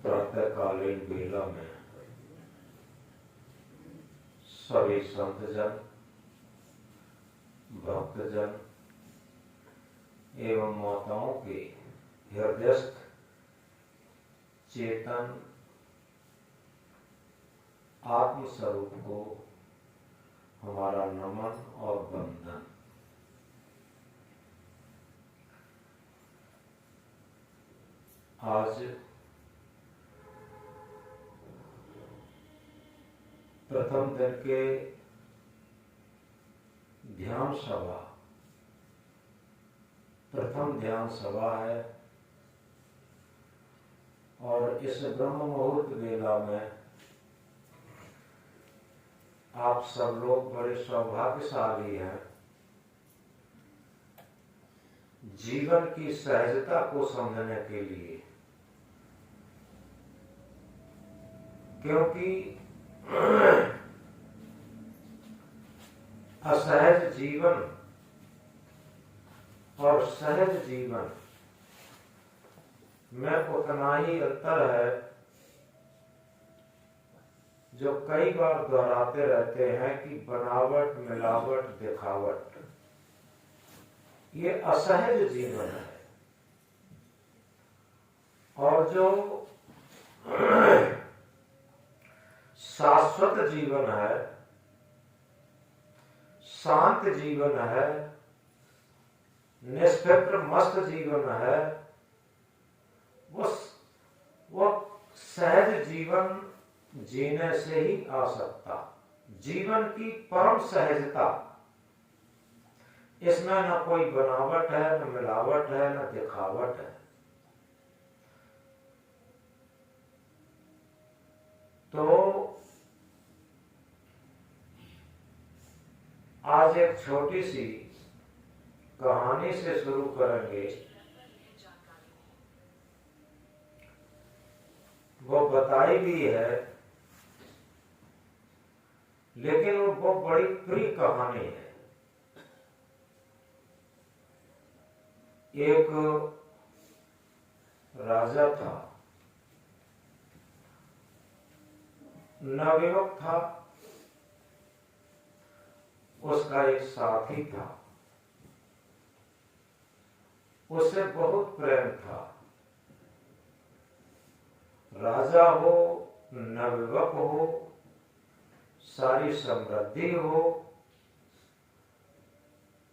प्रातःकालीन बेला में सभी संतजन, भक्तजन एवं माताओं के हृदयस्थ चेतन आत्मस्वरूप को हमारा नमन और वंदन। आज प्रथम दिन के प्रथम ध्यान सभा है और इस ब्रह्म मुहूर्त वेला में आप सब लोग बड़े सौभाग्यशाली हैं। जीवन की सहजता को समझने के लिए, क्योंकि असहज जीवन और सहज जीवन में उतना ही अंतर है जो कई बार दोहराते रहते हैं कि बनावट, मिलावट, दिखावट, ये असहज जीवन है। और जो शाश्वत जीवन है, शांत जीवन है, निष्फिक्र मस्त जीवन है, वो सहज जीवन जीने से ही आ सकता। जीवन की परम सहजता, इसमें न कोई बनावट है, न मिलावट है, न दिखावट है। तो आज एक छोटी सी कहानी से शुरू करेंगे। वो बताई भी है, लेकिन वो बहुत बड़ी प्रिय कहानी है। एक राजा था, नवयुवक था, उसका एक साथी था, उससे बहुत प्रेम था। राजा हो, नवयुवक हो, सारी समृद्धि हो,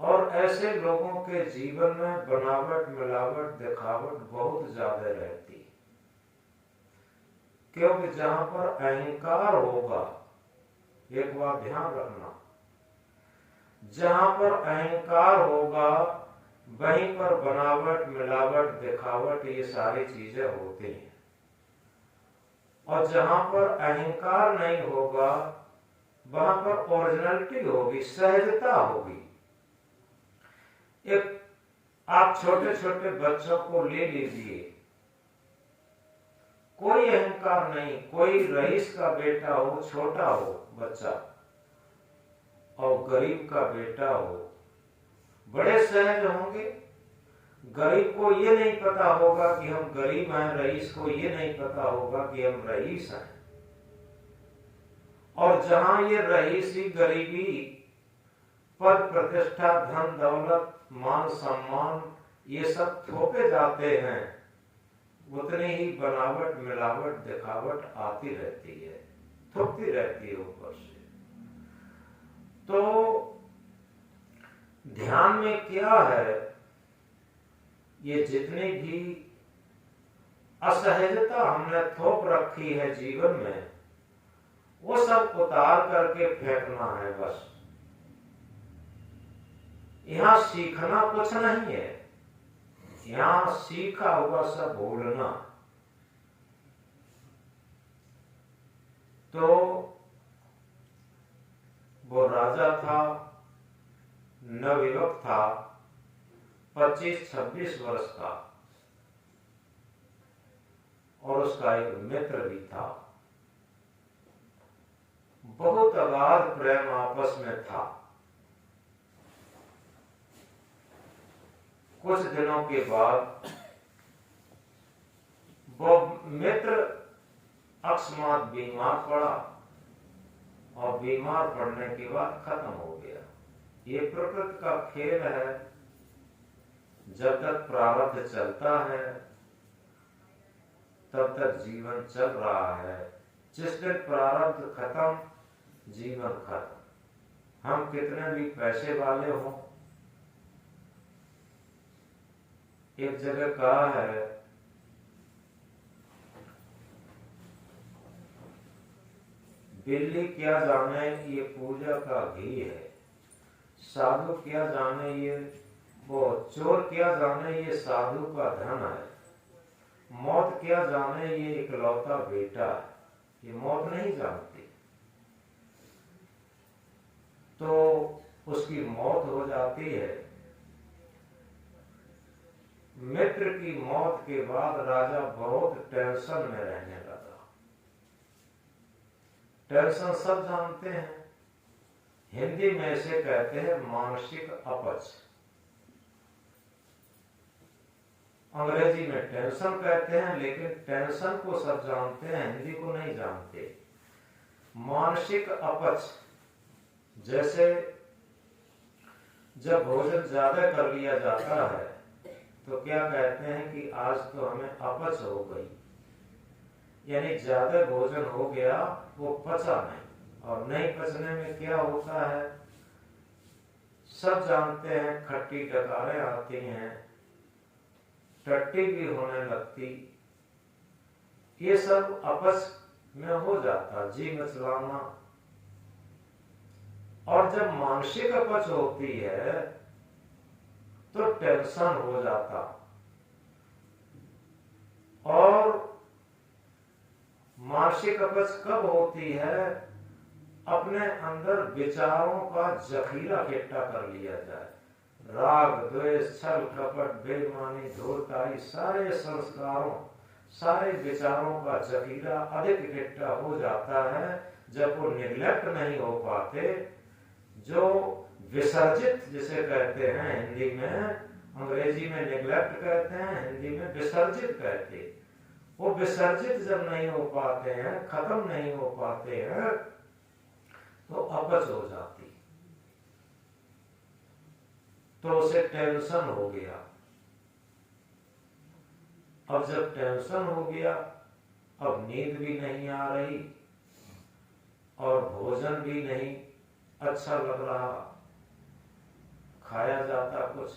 और ऐसे लोगों के जीवन में बनावट, मिलावट, दिखावट बहुत ज्यादा रहती। क्योंकि जहां पर अहंकार होगा, एक बात ध्यान रखना, जहां पर अहंकार होगा वहीं पर बनावट, मिलावट, दिखावट, ये सारी चीजें होती हैं। और जहां पर अहंकार नहीं होगा वहां पर ओरिजिनलिटी होगी, सहजता होगी। एक आप छोटे छोटे बच्चों को ले लीजिए, कोई अहंकार नहीं, कोई रईस का बेटा हो, छोटा हो बच्चा, और गरीब का बेटा हो, बड़े सहज होंगे। गरीब को ये नहीं पता होगा कि हम गरीब हैं, रईस को ये नहीं पता होगा कि हम रईस हैं। और जहां ये रईसी, गरीबी, पद प्रतिष्ठा, धन दौलत, मान सम्मान, ये सब थोपे जाते हैं, उतनी ही बनावट, मिलावट, दिखावट आती रहती है, थोपती रहती है ऊपर से। तो ध्यान में क्या है, ये जितनी भी असहजता हमने थोप रखी है जीवन में, वो सब उतार करके फेंकना है बस। यहां सीखना कुछ नहीं है, यहां सीखा हुआ सब भूलना। तो वो राजा था, नवयुवक था, 25-26 वर्ष का, और उसका एक मित्र भी था। बहुत अगाध प्रेम आपस में था। कुछ दिनों के बाद वो मित्र अकस्मात बीमार पड़ा और बीमार पड़ने के बाद खत्म हो गया। ये प्रकृति का खेल है। जब तक प्रारब्ध चलता है तब तक जीवन चल रहा है। जिस दिन प्रारब्ध खत्म, जीवन खत्म। हम कितने भी पैसे वाले हों, एक जगह कहा है बिल्ली क्या जाने ये पूजा का घी है, साधु क्या जाने ये वो, चोर क्या जाने ये साधु का धन है, मौत क्या जाने ये इकलौता बेटा है। ये मौत नहीं जानती, तो उसकी मौत हो जाती है। मित्र की मौत के बाद राजा बहुत टेंशन में रहने लगा। टेंशन सब जानते हैं, हिंदी में इसे कहते हैं मानसिक अपच। अंग्रेजी में टेंशन कहते हैं, लेकिन टेंशन को सब जानते हैं, हिंदी को नहीं जानते। मानसिक अपच, जैसे जब भोजन ज्यादा कर लिया जाता है तो क्या कहते हैं कि आज तो हमें अपच हो गई, यानी ज्यादा भोजन हो गया, वो पचा नहीं। और नहीं पचने में क्या होता है सब जानते हैं, खट्टी डकारें आती हैं, टट्टी भी होने लगती। ये सब अपच में हो जाता, जी मचलाना। और जब मानसिक अपच होती है तो टेंशन हो जाता, और मानसिक अपच कब होती है, अपने अंदर विचारों का जखीरा इकट्ठा कर लिया जाए। राग, द्वेष, छल, कपट, बेईमानी, धूर्तताई, सारे संस्कारों, सारे विचारों का जखीरा अधिक इकट्ठा हो जाता है। जब वो निग्लेक्ट नहीं हो पाते, जो विसर्जित जिसे कहते हैं हिंदी में, अंग्रेजी में निग्लेक्ट कहते हैं, हिंदी में विसर्जित कहते, वो विसर्जित जब नहीं हो पाते हैं, खत्म नहीं हो पाते हैं, तो अपच हो जाती, तो उसे टेंशन हो गया। अब जब टेंशन हो गया, अब नींद भी नहीं आ रही और भोजन भी नहीं अच्छा लग रहा, खाया जाता कुछ,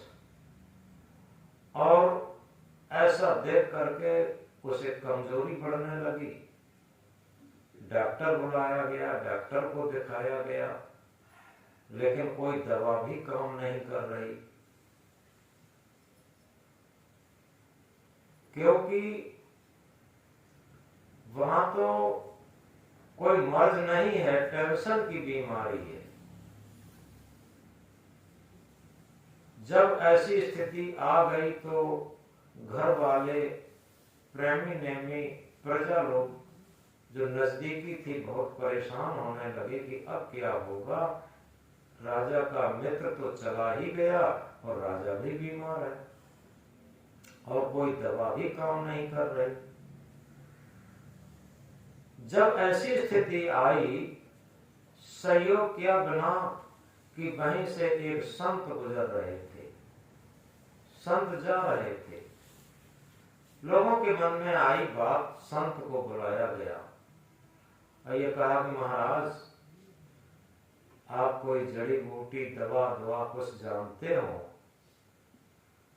और ऐसा देख करके उसे कमजोरी बढ़ने लगी। डॉक्टर बुलाया गया, डॉक्टर को दिखाया गया, लेकिन कोई दवा भी काम नहीं कर रही, क्योंकि वहां तो कोई मर्ज नहीं है, टेंशन की बीमारी है। जब ऐसी स्थिति आ गई तो घर वाले, प्रेमी नेमी, प्रजा लोग जो नजदीकी थी बहुत परेशान होने लगे कि अब क्या होगा। राजा का मित्र तो चला ही गया और राजा भी बीमार है और कोई दवा भी काम नहीं कर रही। जब ऐसी स्थिति आई, सहयोग क्या बना कि वहीं से एक संत गुजर रहे थे, संत जा रहे थे। लोगों के मन में आई बात, संत को बुलाया गया और ये कहा कि महाराज, आप कोई जड़ी बूटी दवा कुछ जानते हो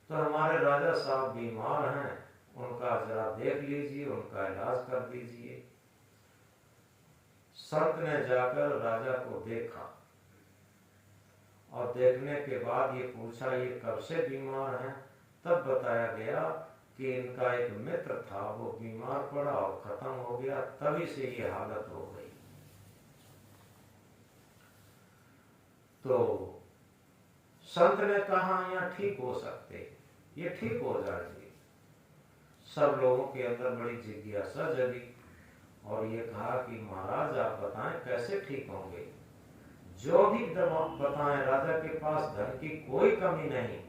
तो हमारे राजा साहब बीमार हैं, उनका जरा देख लीजिए, उनका इलाज कर दीजिए। संत ने जाकर राजा को देखा और देखने के बाद ये पूछा ये कब से बीमार हैं। तब बताया गया कि इनका एक मित्र था, वो बीमार पड़ा और खत्म हो गया, तभी से ये हालत हो गई। तो संत ने कहा यहाँ ठीक हो सकते, ये ठीक हो जाएंगे। सब लोगों के अंदर बड़ी जिज्ञासा जगी और ये कहा कि महाराज आप बताएं कैसे ठीक होंगे। जो भी दवा बताएं, राजा के पास धन की कोई कमी नहीं,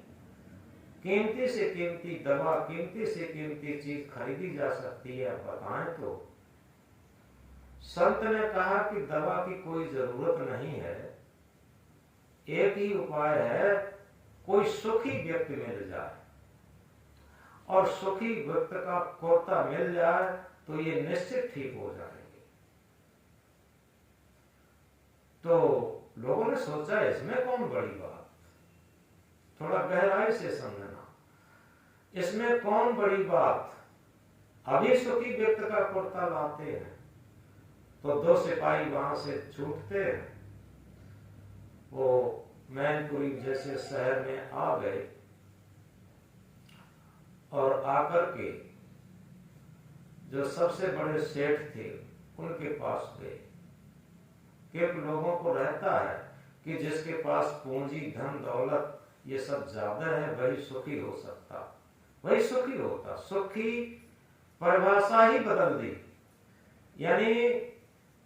कीमती से कीमती दवा, कीमती से कीमती चीज खरीदी जा सकती है, बताएं तो। संत ने कहा कि दवा की कोई जरूरत नहीं है, एक ही उपाय है, कोई सुखी व्यक्ति मिल जाए और सुखी व्यक्ति का कोता मिल जाए तो ये निश्चित ठीक हो जाएंगे। तो लोगों ने सोचा इसमें कौन बड़ी बात, थोड़ा गहराई से समझना, इसमें कौन बड़ी बात। अभी सुखी व्यक्ति का कुर्ता लाते हैं तो 2 सिपाही वहां से छूटते हैं, वो मैनपुरी जैसे शहर में आ गए और आकर के जो सबसे बड़े सेठ थे उनके पास गए। कि लोगों को रहता है कि जिसके पास पूंजी धन दौलत ये सब ज्यादा है वही सुखी हो सकता, वही सुखी होता। सुखी परिभाषा ही बदल दी, यानी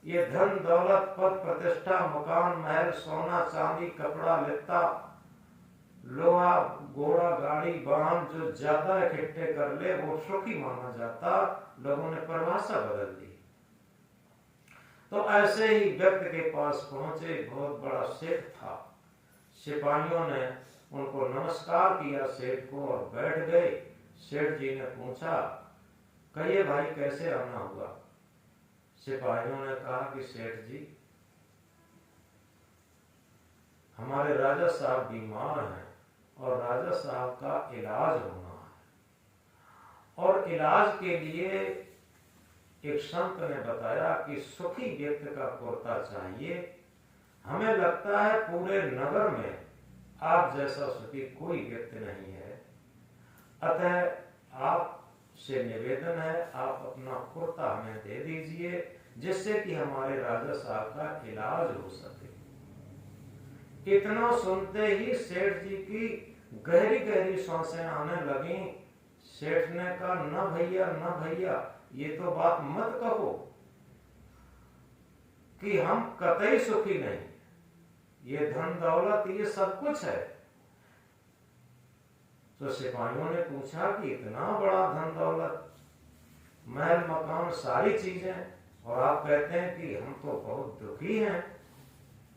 ये धन दौलत पद प्रतिष्ठा मकान महल सोना चांदी कपड़ा लत्ता लोहा घोड़ा गाड़ी वाहन जो ज्यादा इकट्ठे कर ले वो सुखी माना जाता। लोगों ने परिभाषा बदल दी। तो ऐसे ही व्यक्ति के पास पहुंचे, बहुत बड़ा सेठ था। सिपाहियों ने उनको नमस्कार किया सेठ को और बैठ गए। सेठ जी ने पूछा, कहिए भाई कैसे आना हुआ? सिपाहियों ने कहा कि सेठ जी हमारे राजा साहब बीमार हैं और राजा साहब का इलाज होना है, और इलाज के लिए एक संत ने बताया कि सुखी व्यक्ति का कुर्ता चाहिए। हमें लगता है पूरे नगर में आप जैसा सुखी कोई व्यक्ति नहीं है, अतः आप से निवेदन है आप अपना कुर्ता हमें दे दीजिए जिससे कि हमारे राजा साहब का इलाज हो सके। इतना सुनते ही सेठ जी की गहरी गहरी सांसें आने लगी। सेठ ने कहा, न भैया न भैया, ये तो बात मत कहो कि हम कतई सुखी नहीं, ये धन दौलत ये सब कुछ है। तो सिपाहियों ने पूछा कि इतना बड़ा धन दौलत महल मकान सारी चीजें, और आप कहते हैं कि हम तो बहुत दुखी हैं,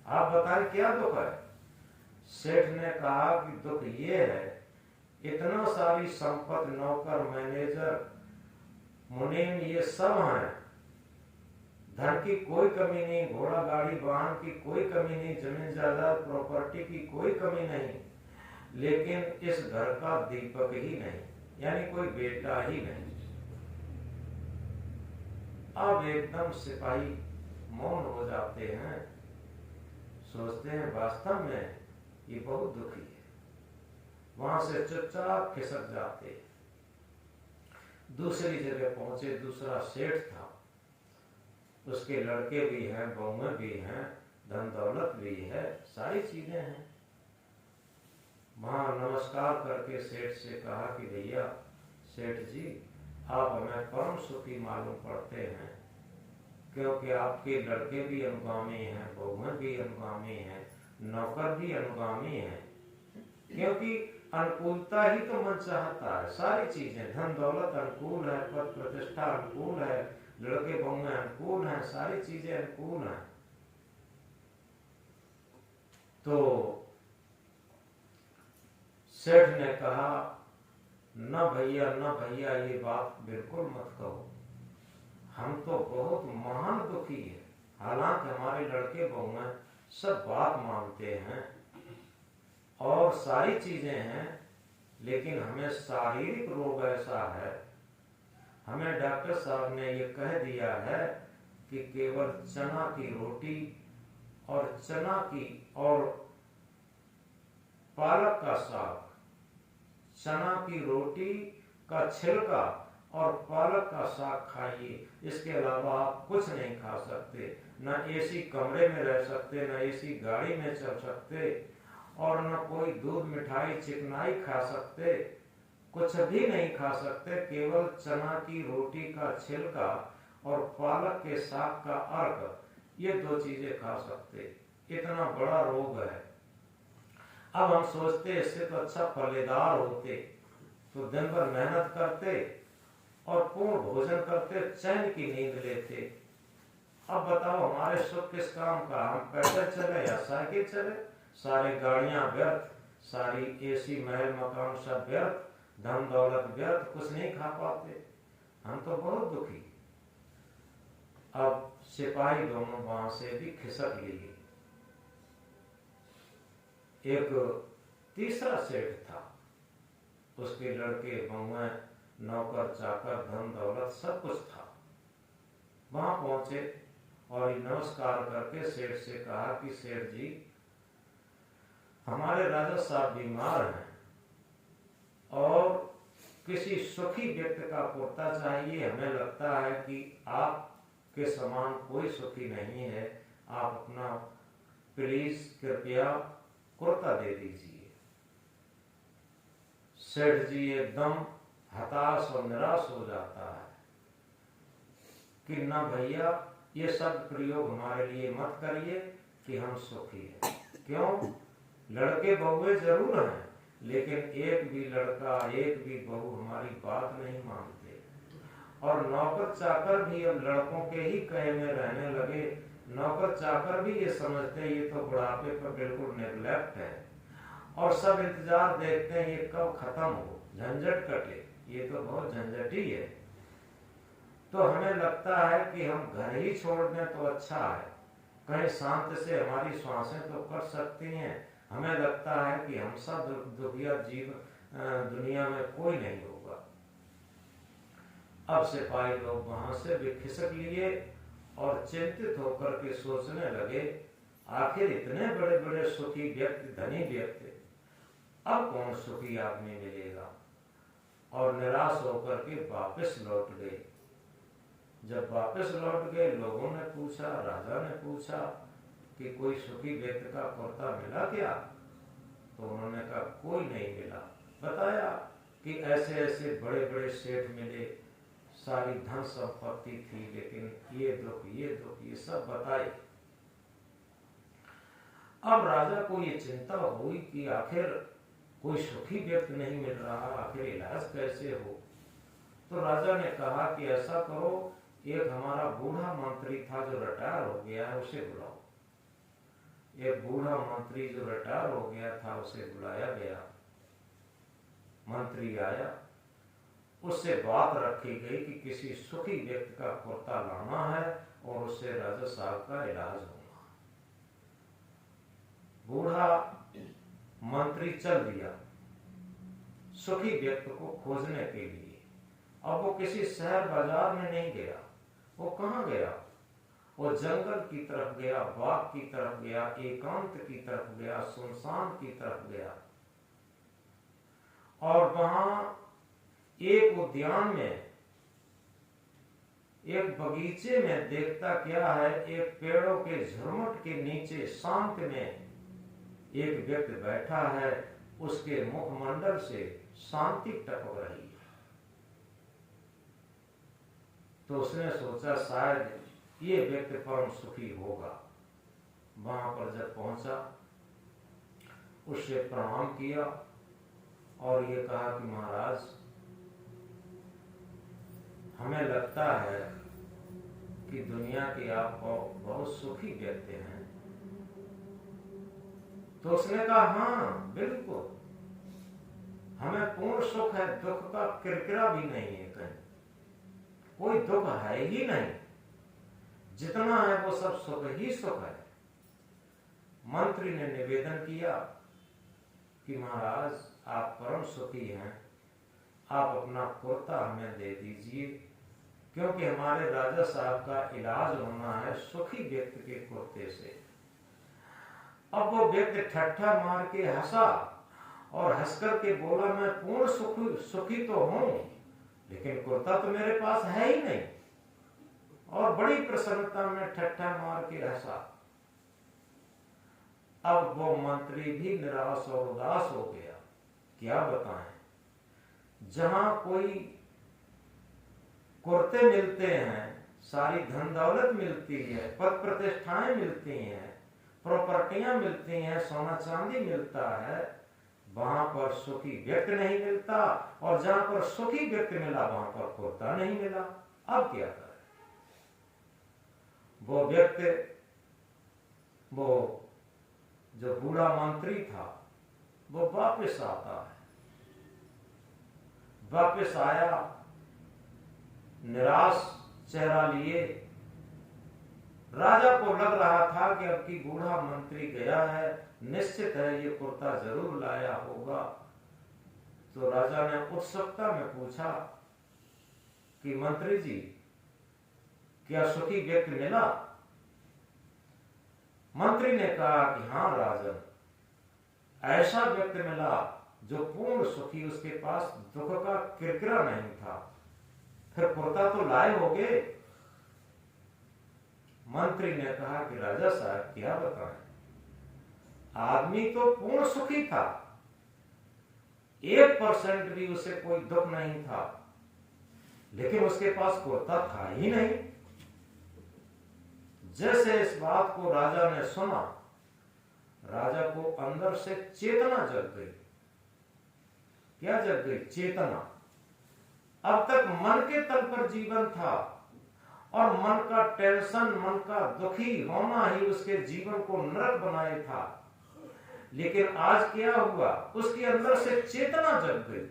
आप बताएं क्या दुख है? सेठ ने कहा कि दुख ये है, इतना सारी संपत्ति नौकर मैनेजर मुनीम ये सब हैं, धन की कोई कमी नहीं, घोड़ा गाड़ी वाहन की कोई कमी नहीं, जमीन जायदाद प्रॉपर्टी की कोई कमी नहीं, लेकिन इस घर का दीपक ही नहीं, यानी कोई बेटा ही नहीं। अब एकदम सिपाही मौन हो जाते हैं, सोचते हैं वास्तव में ये बहुत दुखी है, वहां से चुपचाप खिसक जाते। दूसरी जगह पहुंचे, दूसरा सेठ था, उसके लड़के भी हैं, बहुएं भी हैं, धन दौलत भी है, सारी चीजें हैं। वहां नमस्कार करके सेठ से कहा कि भैया सेठ जी आप हमें परम सुखी मालूम पड़ते हैं, क्योंकि आपके लड़के भी अनुगामी हैं, बहुएं भी अनुगामी हैं, नौकर भी अनुगामी हैं, क्योंकि अनुकूलता ही तो मन चाहता है। सारी चीजें धन दौलत अनुकूल है, पद प्रतिष्ठा अनुकूल है, लड़के बहुएं अनुकूल हैं, सारी चीजें अनुकूल हैं। तो सेठ ने कहा, न भैया ये बात बिल्कुल मत कहो, हम तो बहुत महान दुखी है। हालांकि हमारे लड़के बहुएं सब बात मानते हैं और सारी चीजें हैं, लेकिन हमें शारीरिक रोग ऐसा है, हमें डॉक्टर साहब ने ये कह दिया है कि केवल चना की रोटी और चना की और पालक का साग, चना की रोटी का छिलका और पालक का साग खाइए, इसके अलावा आप कुछ नहीं खा सकते। न एसी कमरे में रह सकते, न एसी गाड़ी में चल सकते, और न कोई दूध मिठाई चिकनाई खा सकते, कुछ भी नहीं खा सकते। केवल चना की रोटी का छिलका और पालक के साग का अर्क, ये 2 चीजें खा सकते। इतना बड़ा रोग है। अब हम सोचते इससे तो अच्छा पल्लेदार होते तो दिन भर मेहनत करते और पूर्ण भोजन करते, चैन की नींद लेते। अब बताओ हमारे सुख किस काम का, हम पैदल चले या साइकिल चले, सारी गाड़ियां व्यर्थ, सारी एसी महल मकान सब व्यर्थ, धन दौलत व्यर्थ, कुछ नहीं खा पाते, हम तो बहुत दुखी। अब सिपाही दोनों वहां से भी खिसक लिए। एक तीसरा सेठ था, उसके लड़के बहुएं नौकर चाकर धन दौलत सब कुछ था। वहां पहुंचे और नमस्कार करके सेठ से कहा कि सेठ जी, हमारे राजा साहब बीमार हैं और किसी सुखी व्यक्ति का कुर्ता चाहिए। हमें लगता है कि आपके समान कोई सुखी नहीं है, आप अपना प्लीज कृपया कुर्ता दे दीजिए। सेठ जी एकदम हताश और निराश हो जाता है कि ना भैया, ये सब प्रयोग हमारे लिए मत करिए कि हम सुखी हैं। क्यों? लड़के बहुए जरूर हैं, लेकिन एक भी लड़का एक भी बहू हमारी बात नहीं मानते, और नौकर चाकर भी अब लड़कों के ही कहे में रहने लगे। नौकर चाकर भी ये समझते हैं ये तो बुढ़ापे पर बिल्कुल नेग्लेक्ट है, और सब इंतजार देखते हैं ये कब खत्म हो, झंझट कटे, ये तो बहुत झंझटी है। तो हमें लगता है कि हम घर ही छोड़ दें तो अच्छा है, कहीं शांत से हमारी श्वासें तो कट सकती हैं। हमें लगता है कि हम सब दुखिया जीव दुनिया में कोई नहीं होगा। अब सिपाही लोग वहां से भी खिसक लिए और चिंतित होकर के सोचने लगे, आखिर इतने बड़े बड़े सुखी व्यक्ति, धनी व्यक्ति, अब कौन सुखी आदमी मिलेगा। और निराश होकर के वापस लौट गए। जब वापस लौट गए, लोगों ने पूछा, राजा ने पूछा कि कोई सुखी व्यक्ति का कुर्ता मिला क्या? तो उन्होंने कहा कोई नहीं मिला। बताया कि ऐसे ऐसे बड़े बड़े सेठ मिले, सारी धन संपत्ति थी, लेकिन ये दुख ये सब बताए। अब राजा को ये चिंता हुई कि आखिर कोई सुखी व्यक्ति नहीं मिल रहा, आखिर इलाज कैसे हो। तो राजा ने कहा कि ऐसा करो, एक हमारा बूढ़ा मंत्री था जो रिटायर हो गया है, उसे बुलाओ। एक बूढ़ा मंत्री जो रिटायर हो गया था उसे बुलाया गया। मंत्री आया, उससे बात रखी गई कि किसी सुखी व्यक्ति का कुर्ता लाना है और उससे राजा साहब का इलाज होना। बूढ़ा मंत्री चल दिया सुखी व्यक्ति को खोजने के लिए। अब वो किसी शहर बाजार में नहीं गया, वो कहाँ गया? वो जंगल की तरफ गया, बाग की तरफ गया, एकांत की तरफ गया, सुनसान की तरफ गया। और वहां एक उद्यान में, एक बगीचे में देखता क्या है, एक पेड़ों के झुरमुट के नीचे शांत में एक व्यक्ति बैठा है, उसके मुखमंडल से शांति टपक रही है। तो उसने सोचा शायद ये व्यक्ति परम सुखी होगा। वहां पर जब पहुंचा, उससे प्रणाम किया और ये कहा कि महाराज, हमें लगता है कि दुनिया के आप बहुत सुखी व्यक्ति हैं। तो उसने कहा हाँ बिल्कुल, हमें पूर्ण सुख है, दुख का किरकिरा भी नहीं है, कहीं कोई दुख है ही नहीं, जितना है वो सब सुख ही सुख है। मंत्री ने निवेदन किया कि महाराज आप परम सुखी हैं, आप अपना कुर्ता हमें दे दीजिए, क्योंकि हमारे राजा साहब का इलाज होना है सुखी व्यक्ति के कुर्ते से। अब वो व्यक्ति ठट्ठा मार के हंसा और हंसकर के बोला, मैं पूर्ण सुखी तो हूं, लेकिन कुर्ता तो मेरे पास है ही नहीं। और बड़ी प्रसन्नता में ठट्ठा मार के हंसा। अब वो मंत्री भी निराश और उदास हो गया। क्या बताएं, जहां कोई कुर्ते मिलते हैं, सारी धन दौलत मिलती है, पद प्रतिष्ठाएं मिलती हैं, प्रॉपर्टियां मिलती हैं, सोना चांदी मिलता है, वहां पर सुखी व्यक्ति नहीं मिलता, और जहां पर सुखी व्यक्ति मिला वहां पर कुर्ता नहीं मिला। अब क्या करें? वो व्यक्ति, वो जो बूढ़ा मंत्री था, वो वापस आता है। वापस आया निराश चेहरा लिए। राजा को लग रहा था कि अब की बूढ़ा मंत्री गया है, निश्चित है ये कुर्ता जरूर लाया होगा। तो राजा ने उत्सुकता में पूछा कि मंत्री जी, क्या सुखी व्यक्ति मिला? मंत्री ने कहा कि हाँ राजन, ऐसा व्यक्ति मिला जो पूर्ण सुखी, उसके पास दुख का किरकिरा नहीं था। फिर कुर्ता तो लाए होगे? मंत्री ने कहा कि राजा साहब क्या बताएं, आदमी तो पूर्ण सुखी था, 1% भी उसे कोई दुख नहीं था, लेकिन उसके पास कुर्ता था ही नहीं। जैसे इस बात को राजा ने सुना, राजा को अंदर से चेतना जग गई। क्या जग गई? चेतना। अब तक मन के तल पर जीवन था और मन का टेंशन, मन का दुखी होना ही उसके जीवन को नरक बनाए था। लेकिन आज क्या हुआ? उसके अंदर से चेतना जग गई,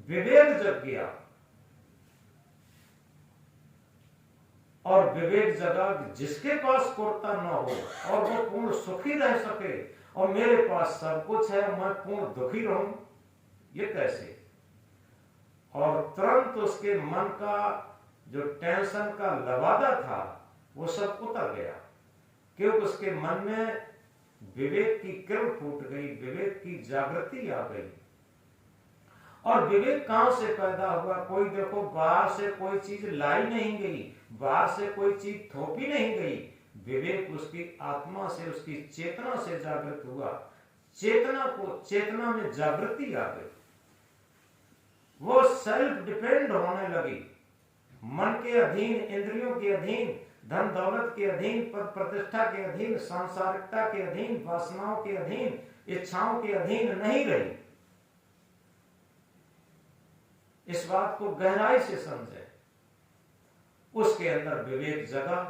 विवेक जग गया। और विवेक जगा, जिसके पास कुर्ता न हो और वो पूर्ण सुखी रह सके, और मेरे पास सब कुछ है, मैं पूर्ण दुखी रहूं, ये कैसे? और तुरंत उसके मन का जो टेंशन का लबादा था वो सब उतर गया, क्योंकि उसके मन में विवेक की किरण फूट गई, विवेक की जागृति आ गई। और विवेक कहां से पैदा हुआ? कोई देखो, बाहर से कोई चीज लाई नहीं गई, बाहर से कोई चीज थोपी नहीं गई। विवेक उसकी आत्मा से, उसकी चेतना से जागृत हुआ। चेतना में जागृति आ गई, वो सेल्फ डिपेंड होने लगी। मन के अधीन, इंद्रियों के अधीन, धन दौलत के अधीन, पद प्रतिष्ठा के अधीन, सांसारिकता के अधीन, वासनाओं के अधीन, इच्छाओं के अधीन नहीं रही। इस बात को गहराई से समझे। उसके अंदर विवेक जगा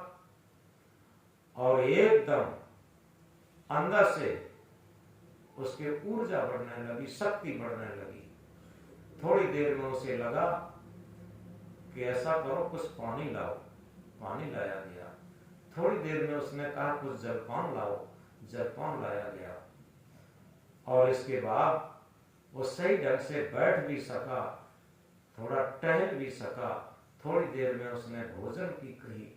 और एकदम अंदर से उसके ऊर्जा बढ़ने लगी, शक्ति बढ़ने लगी। थोड़ी देर में उसे लगा कि ऐसा करो, कुछ पानी लाओ। पानी लाया गया। थोड़ी देर में उसने कहा कुछ जलपान लाओ, जलपान लाया गया। और इसके बाद वो सही ढंग से बैठ भी सका, थोड़ा टहल भी सका। थोड़ी देर में उसने भोजन की कही,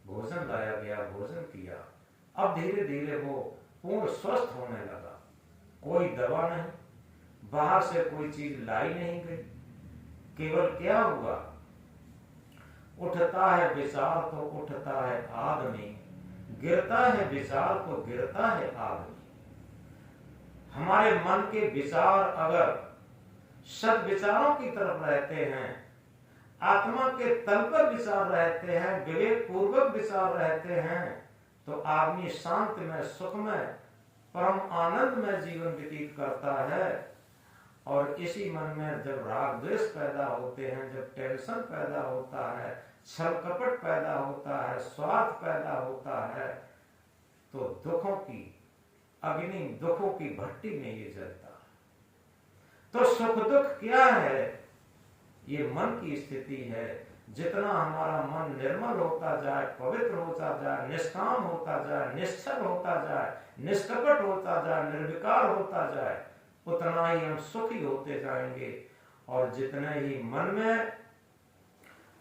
भोजन लाया गया, भोजन किया। अब धीरे धीरे वो पूर्ण स्वस्थ होने लगा। कोई दवा नहीं, बाहर से कोई चीज लाई नहीं गई। केवल क्या हुआ? उठता है विचार तो उठता है आदमी, गिरता है विचार तो गिरता है आदमी। हमारे मन के विचार अगर सद विचारों की तरफ रहते हैं, आत्मा के तल पर विचार रहते हैं, विवेक पूर्वक विचार रहते हैं, तो आदमी शांत में, सुख में, परम आनंद में जीवन व्यतीत करता है। और इसी मन में जब राग द्वेष पैदा होते हैं, जब टेंशन पैदा होता है, छल कपट पैदा होता है, स्वार्थ पैदा होता है, तो दुखों की अग्नि, दुखों की भट्टी में ये जलता है। तो सुख दुख क्या है? ये मन की स्थिति है। जितना हमारा मन निर्मल होता जाए, पवित्र होता जाए, निष्काम होता जाए, निश्चल होता जाए, निष्कपट होता जाए, निर्विकार होता जाए, उतना ही हम सुखी होते जाएंगे। और जितने ही मन में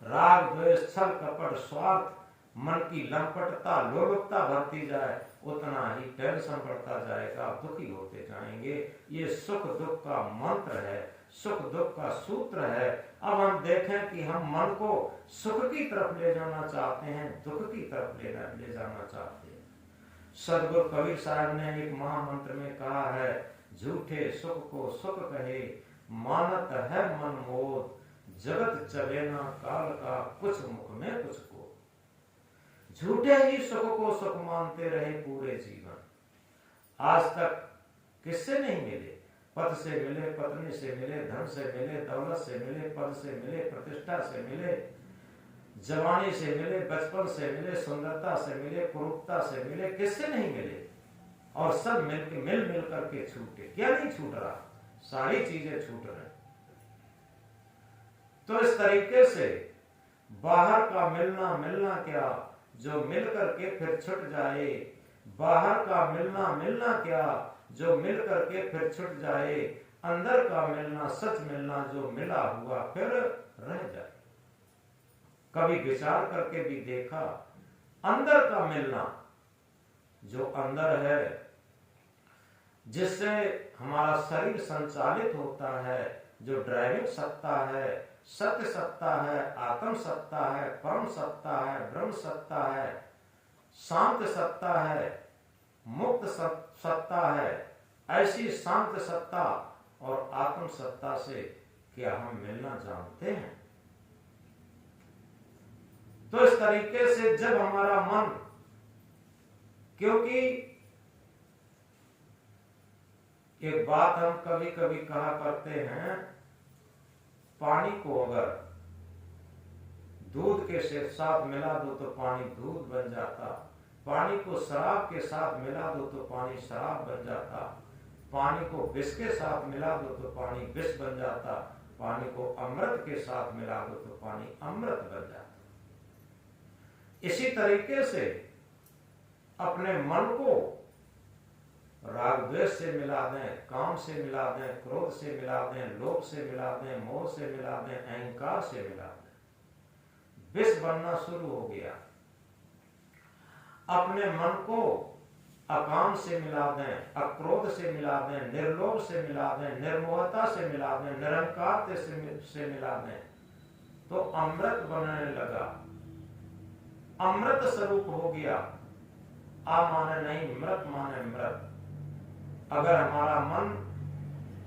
राग द्वेष, छल कपट, स्वार्थ, मन की लंपटता, लोलुपता भरती जाए, उतना ही टेंशन बढ़ता जाएगा, दुखी होते जाएंगे। ये सुख दुख का मंत्र है, सुख दुख का सूत्र है। अब हम देखें कि हम मन को सुख की तरफ ले जाना चाहते हैं, दुख की तरफ ले जाना चाहते हैं। सदगुरु कबीर साहब ने एक महामंत्र में कहा है, झूठे सुख को सुख कहे, मानत है मन मोद, जगत चले ना काल का, कुछ मुख में कुछ को। झूठे ही सुख को सुख मानते रहे पूरे जीवन। आज तक किससे नहीं मिले? पद से मिले, पत्नी से मिले, धन से मिले, दौलत से मिले, पद से मिले, प्रतिष्ठा से मिले, जवानी से मिले, बचपन से मिले, सुंदरता से मिले, कुरूपता से मिले, किससे नहीं मिले, और सब मिल करके छूटे। क्या नहीं छूट रहा? सारी चीजें छूट रही। तो इस तरीके से बाहर का मिलना क्या, जो मिल करके फिर छुट जाए। बाहर का मिलना क्या, जो मिल करके फिर छुट जाए। अंदर का मिलना, सच मिलना, जो मिला हुआ फिर रह जाए। कभी विचार करके भी देखा, अंदर का मिलना, जो अंदर है, जिससे हमारा शरीर संचालित होता है, जो ड्राइविंग सत्ता है, सत्य सत्ता है, आत्म सत्ता है, परम सत्ता है, ब्रह्म सत्ता है, शांत सत्ता है, मुक्त सत्ता है। ऐसी शांत सत्ता और आत्म सत्ता से क्या हम मिलना जानते हैं? तो इस तरीके से जब हमारा मन, क्योंकि एक बात हम कभी कभी कहा करते हैं, पानी को अगर दूध के साथ मिला दो तो पानी दूध बन जाता, पानी को शराब के साथ मिला दो तो पानी शराब बन जाता, पानी को विष के साथ मिला दो तो पानी विष बन जाता, पानी को अमृत के साथ मिला दो तो पानी अमृत बन जाता। इसी तरीके से अपने मन को राग द्वेष से मिला दें, काम से मिला दें, क्रोध से मिला दें, लोभ से मिला दें, मोह से मिला दें, अहंकार से मिला दें, विष बनना शुरू हो गया। अपने मन को अकाम से मिला दें, अक्रोध से मिला दें, निर्लोभ से मिला दें, निर्मोहता से मिला दें, निरंकार से मिला दें, तो अमृत बनने लगा, अमृत स्वरूप हो गया। आ माने नहीं, मृत माने मृत। अगर हमारा मन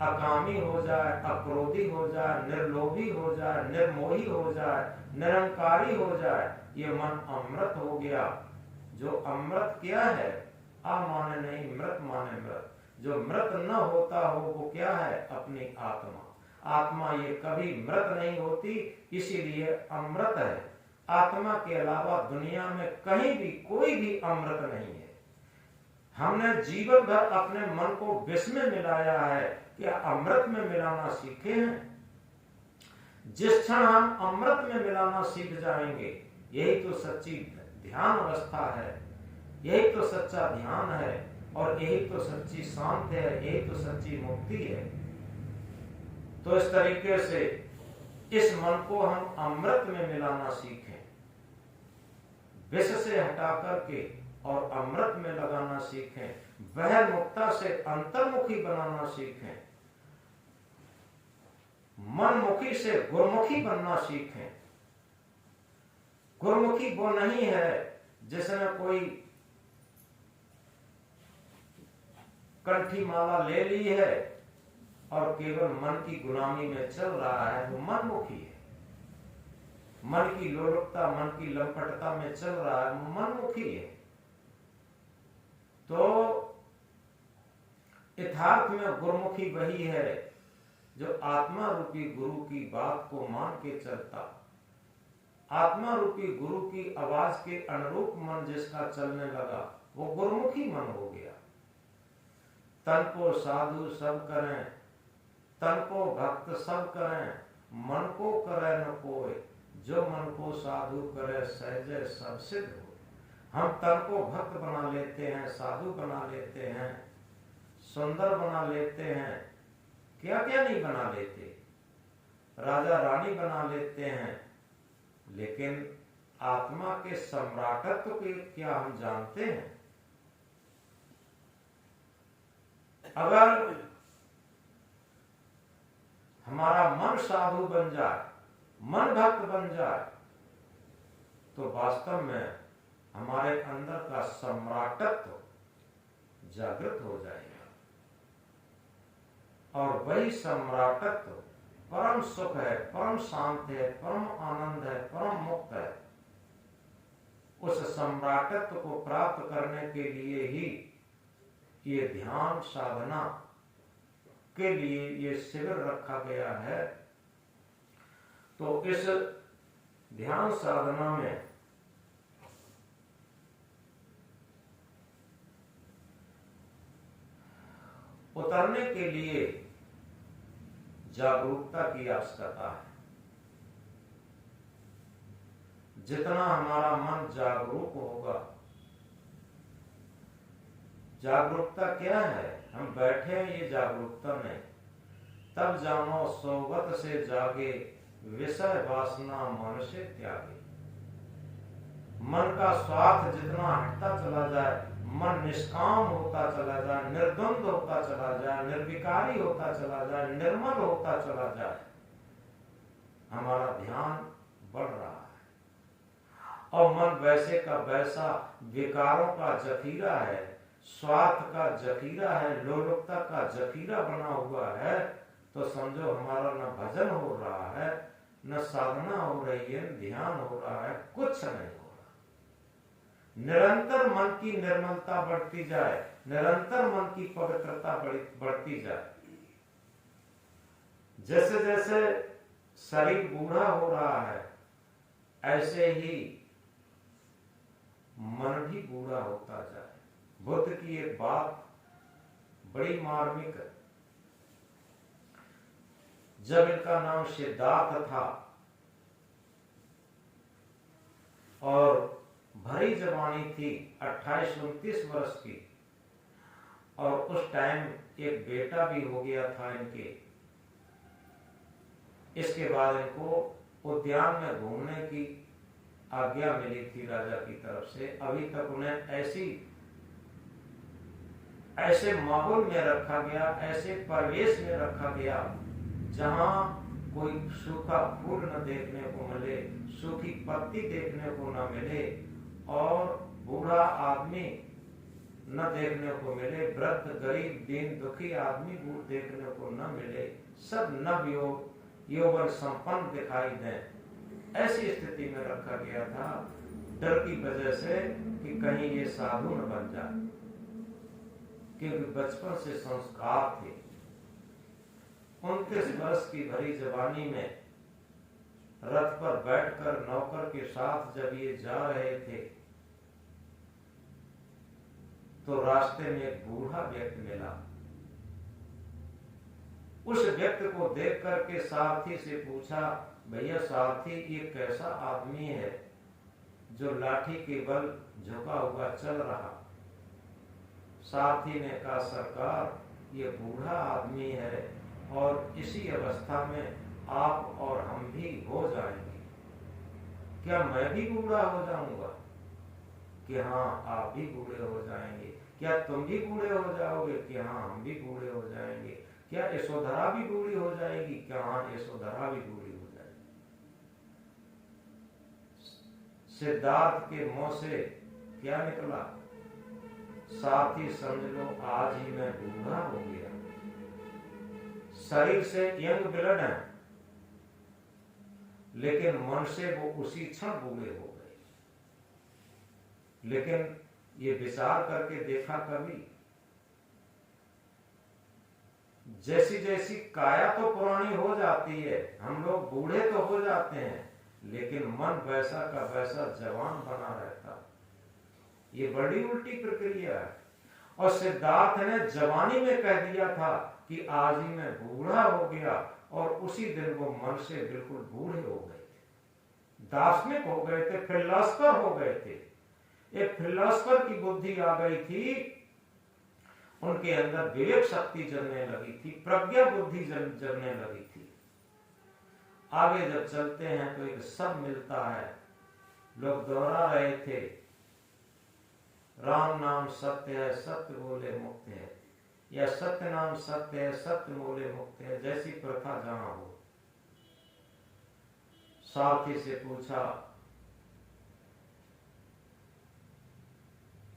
अकामी हो जाए, अक्रोधी हो जाए, निर्लोभी हो जाए, निर्मोही हो जाए, निरंकारी हो जाए, ये मन अमृत हो गया। जो अमृत क्या है? आ माने नहीं, मृत माने मृत। जो मृत न होता हो वो क्या है? अपनी आत्मा। आत्मा ये कभी मृत नहीं होती, इसीलिए अमृत है। आत्मा के अलावा दुनिया में कहीं भी कोई भी अमृत नहीं है। हमने जीवन भर अपने मन को विष में मिलाया है, क्या अमृत में मिलाना सीखे हैं? जिस क्षण हम अमृत में मिलाना सीख जाएंगे, यही तो सच्ची ध्यान अवस्था है, यही तो सच्चा ध्यान है, और यही तो सच्ची शांति है, यही तो सच्ची मुक्ति है। तो इस तरीके से इस मन को हम अमृत में मिलाना सीखें, विष से हटा करके और अमृत में लगाना सीखें, वह मुक्ता से अंतर्मुखी बनाना सीखें, मनमुखी से गुरमुखी बनना सीखें। गुरमुखी वो नहीं है जिसने कोई कंठी माला ले ली है और केवल मन की गुलामी में चल रहा है, वो मनमुखी है। मन की लोलुपता, मन की लंपटता में चल रहा है, वो मनमुखी है। तो यथार्थ में गुरुमुखी वही है जो आत्मा रूपी गुरु की बात को मान के चलता, आत्मा रूपी गुरु की आवाज के अनुरूप मन जिसका चलने लगा, वो गुरुमुखी मन हो गया। तन को साधु सब करें, तन को भक्त सब करें, मन को करे न कोई, जो मन को साधु करे सहजे सब सिद्ध हो। हम तन को भक्त बना लेते हैं, साधु बना लेते हैं, सुंदर बना लेते हैं, क्या क्या नहीं बना लेते, राजा रानी बना लेते हैं, लेकिन आत्मा के सम्राटत्व के क्या हम जानते हैं? अगर हमारा मन साधु बन जाए, मन भक्त बन जाए, तो वास्तव में हमारे अंदर का सम्राटत्व जागृत हो जाएगा, और वही सम्राटत्व परम सुख है, परम शांति है, परम आनंद है, परम मुक्त है। उस सम्राटत्व को प्राप्त करने के लिए ही ये ध्यान साधना के लिए ये शिविर रखा गया है। तो इस ध्यान साधना में उतरने के लिए जागरूकता की आवश्यकता है। जितना हमारा मन जागरूक होगा, जागरूकता क्या है? हम बैठे हैं, ये जागरूकता नहीं। तब जानो सोगत से जागे, विषय वासना मन से त्यागे। मन का स्वार्थ जितना हटता चला जाए, मन निष्काम होता चला जाए, निर्द्वंद होता चला जाए, निर्विकारी होता चला जाए, निर्मल होता चला जाए, हमारा ध्यान बढ़ रहा है। और मन वैसे का वैसा विकारों का जखीरा है, स्वार्थ का जखीरा है, लोलुपता का जखीरा बना हुआ है, तो समझो हमारा न भजन हो रहा है, न साधना हो रही है, ध्यान हो रहा है, कुछ नहीं हो रहा। निरंतर मन की निर्मलता बढ़ती जाए, निरंतर मन की पवित्रता बढ़ती जाए। जैसे जैसे शरीर बूढ़ा हो रहा है, ऐसे ही मन भी बूढ़ा होता जाए। बुद्ध की एक बात बड़ी मार्मिक है। जब इनका नाम सिद्धार्थ था और भरी जवानी थी, 28-29 वर्ष की, और उस टाइम एक बेटा भी हो गया था इनके। इसके बाद इनको उद्यान में घूमने की आज्ञा मिली थी राजा की तरफ से। अभी तक उन्हें ऐसे माहौल में रखा गया, ऐसे परिवेश में रखा गया जहां कोई सूखा फूल न देखने को मिले, सूखी पत्ती देखने को न मिले, और बूढ़ा आदमी न देखने को मिले, वृद्ध गरीब दीन दुखी आदमी देखने को न मिले, सब नव यौवन संपन्न दिखाई दें। ऐसी स्थिति में रखा गया था, डर की वजह से कि कहीं ये साधु न बन जाए, क्योंकि बचपन से संस्कार थे। 29 वर्ष की भरी जवानी में रथ पर बैठकर नौकर के साथ जब ये जा रहे थे, तो रास्ते में एक बूढ़ा व्यक्ति मिला। उस व्यक्ति को देख करके सारथी से पूछा, भैया सारथी, ये कैसा आदमी है जो लाठी के बल झुका हुआ चल रहा? सारथी ने कहा, सरकार, ये बूढ़ा आदमी है और इसी अवस्था में आप और हम भी हो जाएंगे। क्या मैं भी बूढ़ा हो जाऊंगा? कि हाँ, आप भी बूढ़े हो जाएंगे। क्या तुम भी बूढ़े हो जाओगे? कि हाँ, हम भी बूढ़े हो जाएंगे। क्या यशोधरा भी बूढ़ी हो जाएगी? क्या हाँ, यशोधरा भी बूढ़ी हो जाएगी। सिद्धार्थ के मुंह से क्या निकला? साथ ही समझ लो, आज ही मैं बूढ़ा हो गया। शरीर से यंग ब्लड है, लेकिन मन से वो उसी क्षण बूढ़े हो गए। लेकिन ये विचार करके देखा कभी? जैसी जैसी काया तो पुरानी हो जाती है, हम लोग बूढ़े तो हो जाते हैं, लेकिन मन वैसा का वैसा जवान बना रहता। ये बड़ी उल्टी प्रक्रिया है। और सिद्धार्थ ने जवानी में कह दिया था कि आज ही मैं बूढ़ा हो गया, और उसी दिन वो मन से बिल्कुल बूढ़े हो गए थे, दार्शनिक हो गए थे, फिलोसफर हो गए थे। एक फिलोसफर की बुद्धि आ गई थी, उनके अंदर विवेक शक्ति जलने लगी थी, प्रज्ञा बुद्धि जलने लगी थी। आगे जब चलते हैं तो एक सब मिलता है। लोग दोहरा रहे थे, राम नाम सत्य है, सत्य बोले मुक्त है, या सत्य नाम सत्य है, सत्य बोले मुक्त है, जैसी प्रथा जहां हो। साथी से पूछा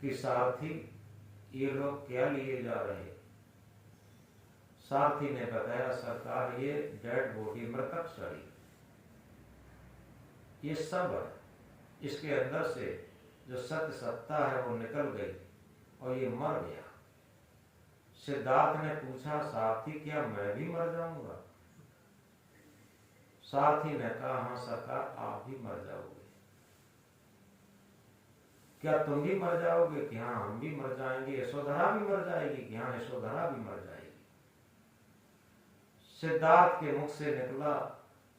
कि सारथी, ये लोग क्या लिए जा रहे? सारथी ने बताया, सरकार, ये डेड बॉडी, मृतक शरीर, ये सब है, इसके अंदर से जो सत्य सत्ता है वो निकल गई और ये मर गया। सिद्धार्थ ने पूछा, सारथी, क्या मैं भी मर जाऊंगा? सारथी ने कहा, हाँ सरकार, आप भी मर जाओगे। क्या तुम भी मर जाओगे? कि हाँ हम भी मर जाएंगे। यशोधरा भी मर जाएगी? कि हाँ यशोधरा भी मर जाएगी। सिद्धार्थ के मुख से निकला,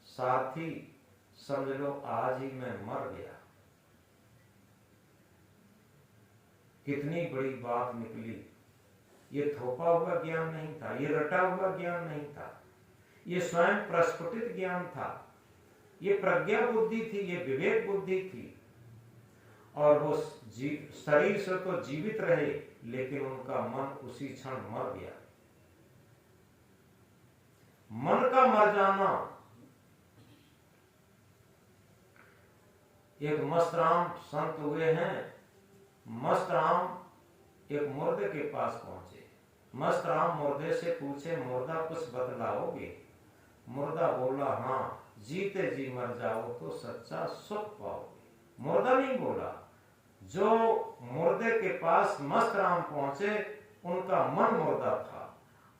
सारथी समझ लो आज ही मैं मर गया। कितनी बड़ी बात निकली। ये थोपा हुआ ज्ञान नहीं था, ये रटा हुआ ज्ञान नहीं था, ये स्वयं प्रस्फुटित ज्ञान था, ये प्रज्ञा बुद्धि थी, ये विवेक बुद्धि थी। और वो शरीर से तो जीवित रहे, लेकिन उनका मन उसी क्षण मर गया। मन का मर जाना। एक मस्तराम संत हुए हैं। मस्तराम एक मुर्दे के पास पहुंचे। मस्तराम मुर्दे से पूछे, मुर्दा कुछ बतलाओगे? मुर्दा बोला, हाँ, जीते जी मर जाओ तो सच्चा सुख पाओगे। मुर्दा नहीं बोला। जो मुर्दे के पास मस्तराम पहुंचे, उनका मन मुर्दा था,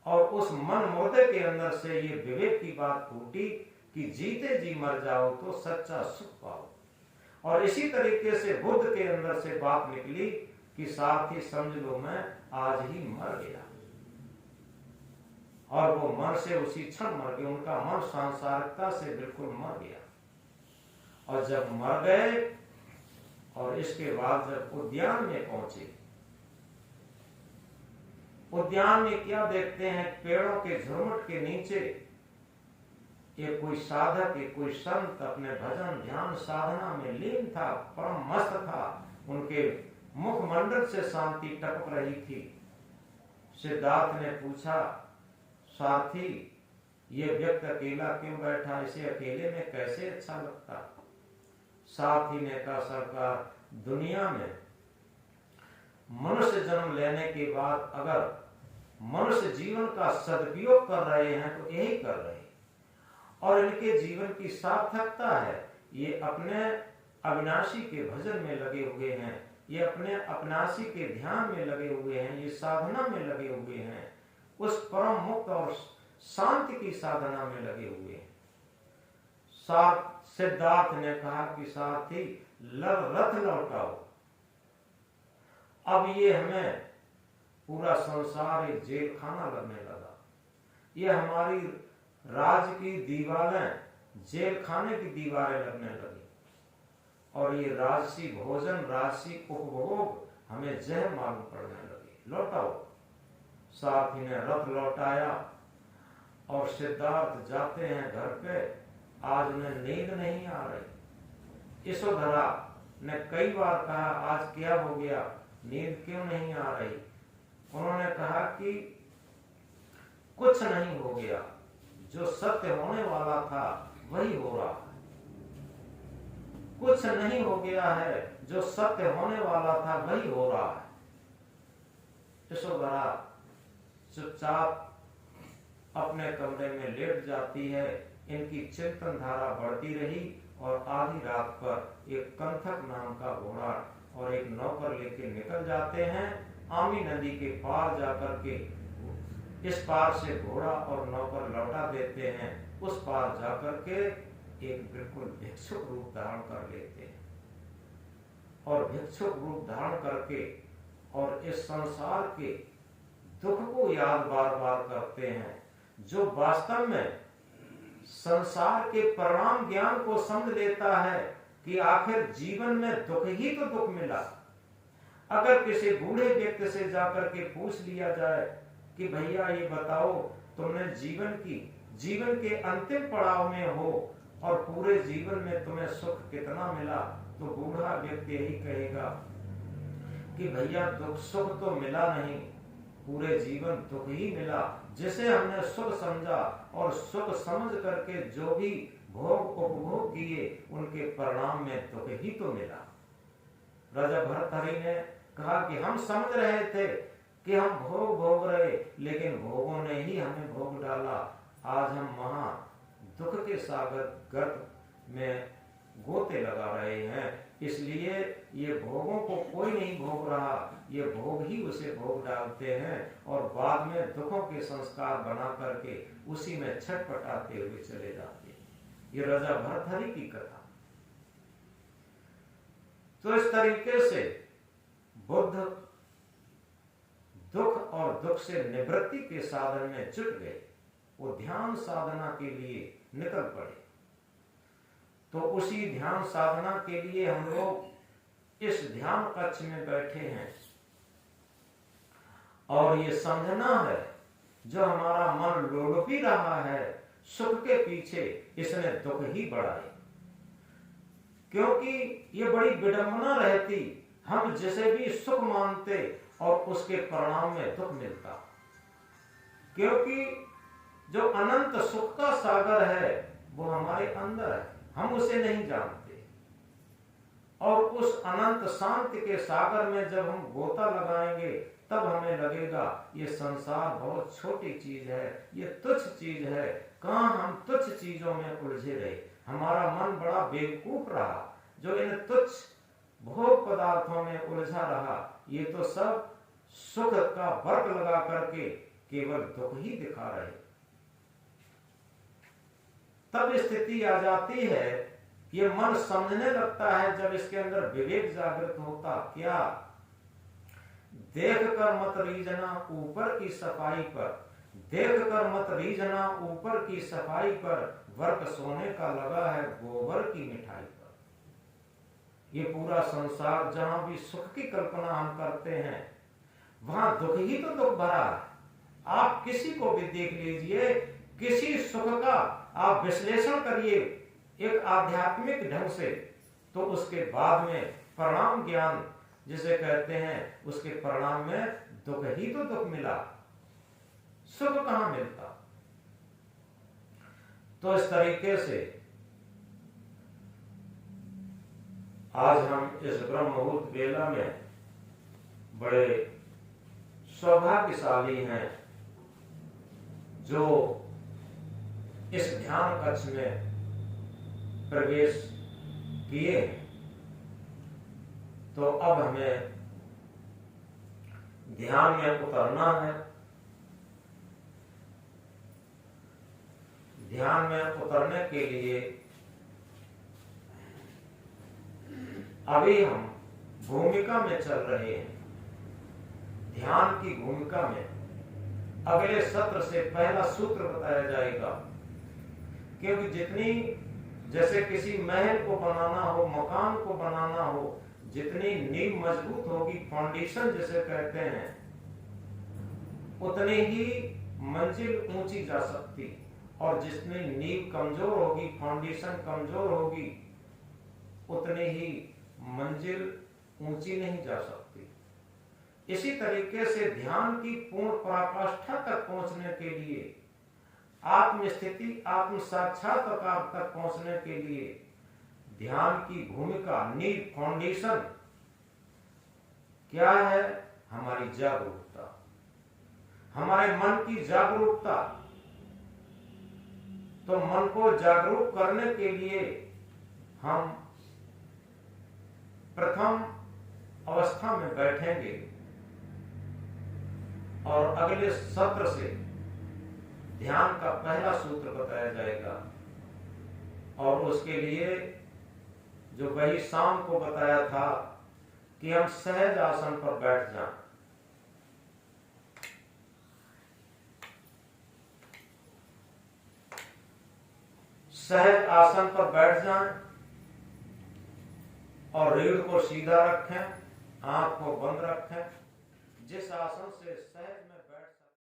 और उस मन मुर्दे के अंदर से ये विवेक की बात फूटी कि जीते जी मर जाओ तो सच्चा सुख पाओ। और इसी तरीके से बुद्ध के अंदर से बात निकली कि सारथी समझ लो मैं आज ही मर गया। और वो मन से उसी क्षण मर गए। उनका मन सांसारिकता से बिल्कुल मर गया। और जब मर गए और इसके बाद जब उद्यान में पहुंचे, उद्यान में क्या देखते हैं? पेड़ों के झुरमुट के नीचे एक कोई साधक, एक कोई संत अपने भजन ध्यान साधना में लीन था, परम मस्त था। उनके मुखमंडल से शांति टपक रही थी। सिद्धार्थ ने पूछा, सारथी ये व्यक्ति अकेला क्यों बैठा? इसे अकेले में कैसे अच्छा लगता? सारथी ने कहा, सरकार, दुनिया में मनुष्य जन्म लेने के बाद अगर मनुष्य जीवन का सदुपयोग कर रहे हैं तो यही कर रहे हैं, और इनके जीवन की सार्थकता है ये अपने अविनाशी के भजन में लगे हुए हैं, ये अपने अविनाशी के ध्यान में लगे हुए हैं, ये साधना में लगे हुए हैं, उस परम मुक्त और शांति की साधना में लगे हुए हैं। सिद्धार्थ ने कहा कि सारथी रथ लौटाओ। अब ये हमें पूरा संसार एक जेल खाना लगने लगा। ये हमारी राज की दीवारें जेल खाने की दीवारें लगने लगी, और ये राजसी भोजन, राजसी उपभोग हमें जहर मालूम पड़ने लगे। लौटाओ। सारथी ने रथ लौटाया और सिद्धार्थ जाते हैं घर पे। आज उन्हें नींद नहीं आ रही। यशोधरा ने कई बार कहा, आज क्या हो गया, नींद क्यों नहीं आ रही? उन्होंने कहा कि कुछ नहीं हो गया, जो सत्य होने वाला था वही हो रहा है। कुछ नहीं हो गया है, जो सत्य होने वाला था वही हो रहा है। यशोधरा चुपचाप अपने कमरे में लेट जाती है। इनकी चिंतन धारा बढ़ती रही, और आधी रात पर एक कंथक नाम का घोड़ा और एक नौकर लेके निकल जाते हैं। आमी नदी के पार जाकर के इस पार से घोड़ा और नौकर लौटा देते हैं, उस पार जाकर के एक बिल्कुल भिक्षुक रूप धारण कर लेते हैं, और भिक्षुक रूप धारण करके और इस संसार के दुख को याद बार बार करते हैं। जो वास्तव में संसार के परिणाम ज्ञान को समझ लेता है कि आखिर जीवन में दुख ही तो दुख मिला। अगर किसी बूढ़े व्यक्ति से जाकर के पूछ लिया जाए कि भैया ये बताओ, तुमने जीवन के अंतिम पड़ाव में हो और पूरे जीवन में तुम्हें सुख कितना मिला, तो बूढ़ा व्यक्ति यही कहेगा कि भैया दुख सुख तो मिला नहीं, पूरे जीवन दुख ही मिला। जिसे हमने सुख समझा और सुख समझ करके जो भी भोग उपभोग किए, उनके परिणाम में दुख ही तो मिला। राजा भर्तृहरि ने कहा कि हम समझ रहे थे कि हम भोग भोग रहे, लेकिन भोगों ने ही हमें भोग डाला। आज हम महा दुख के सागर गर्त में गोते लगा रहे हैं। इसलिए ये भोगों को कोई नहीं भोग रहा, ये भोग ही उसे भोग डालते हैं, और बाद में दुखों के संस्कार बना करके उसी में छटपटाते हुए चले जाते हैं। ये राजा भर्तहरि की कथा। तो इस तरीके से बुद्ध दुख और दुख से निवृत्ति के साधन में जुट गए। वो ध्यान साधना के लिए निकल पड़े। तो उसी ध्यान साधना के लिए हम लोग इस ध्यान कक्ष में बैठे हैं और ये समझना है जो हमारा मन लोलुपी रहा है सुख के पीछे, इसने दुख ही बढ़ाए। क्योंकि ये बड़ी विडंबना रहती, हम जिसे भी सुख मानते और उसके परिणाम में दुख मिलता। क्योंकि जो अनंत सुख का सागर है वो हमारे अंदर है, हम उसे नहीं जानते। और उस अनंत शांति के सागर में जब हम गोता लगाएंगे तब हमें लगेगा ये संसार बहुत छोटी चीज है, ये तुच्छ चीज है। कहां हम तुच्छ चीजों में उलझे रहे। हमारा मन बड़ा बेवकूफ रहा जो इन तुच्छ भोग पदार्थों में उलझा रहा। ये तो सब सुख का वर्ग लगा करके केवल दुख ही दिखा रहे। तब स्थिति आ जाती है, ये मन समझने लगता है जब इसके अंदर विवेक जागृत होता। क्या देख कर मत रीझना ऊपर की सफाई पर, देख कर मत रीझना ऊपर की सफाई पर, वर्क सोने का लगा है गोबर की मिठाई पर। ये पूरा संसार जहां भी सुख की कल्पना हम करते हैं वहां दुख ही तो दुख भरा है। आप किसी को भी देख लीजिए, किसी सुख का आप विश्लेषण करिए एक आध्यात्मिक ढंग से, तो उसके बाद में परिणाम ज्ञान जिसे कहते हैं, उसके परिणाम में दुख ही तो दुख मिला, सुख कहां मिलता। तो इस तरीके से आज हम इस ब्रह्म मुहूर्त बेला में बड़े सौभाग्यशाली हैं जो इस ध्यान कक्ष में प्रवेश किए हैं। तो अब हमें ध्यान में उतरना है। ध्यान में उतरने के लिए अभी हम भूमिका में चल रहे हैं। ध्यान की भूमिका में अगले सत्र से पहला सूत्र बताया जाएगा। क्योंकि जितनी जैसे किसी महल को बनाना हो, मकान को बनाना हो, जितनी नींव मजबूत होगी, फाउंडेशन जिसे कहते हैं, उतनी ही मंजिल ऊंची जा सकती। और जितनी नींव कमजोर होगी, फाउंडेशन कमजोर होगी, उतनी ही मंजिल ऊंची नहीं जा सकती। इसी तरीके से ध्यान की पूर्ण पराकाष्ठा तक पहुंचने के लिए, आत्मस्थिति आत्म साक्षात्कार तक पहुंचने के लिए ध्यान की भूमिका, नींव, फाउंडेशन क्या है? हमारी जागरूकता, हमारे मन की जागरूकता। तो मन को जागरूक करने के लिए हम प्रथम अवस्था में बैठेंगे और अगले सत्र से ध्यान का पहला सूत्र बताया जाएगा। और उसके लिए जो वही शाम को बताया था कि हम सहज आसन पर बैठ जाएं। सहज आसन पर बैठ जाएं और रीढ़ को सीधा रखें, आंख को बंद रखें। जिस आसन से सहज में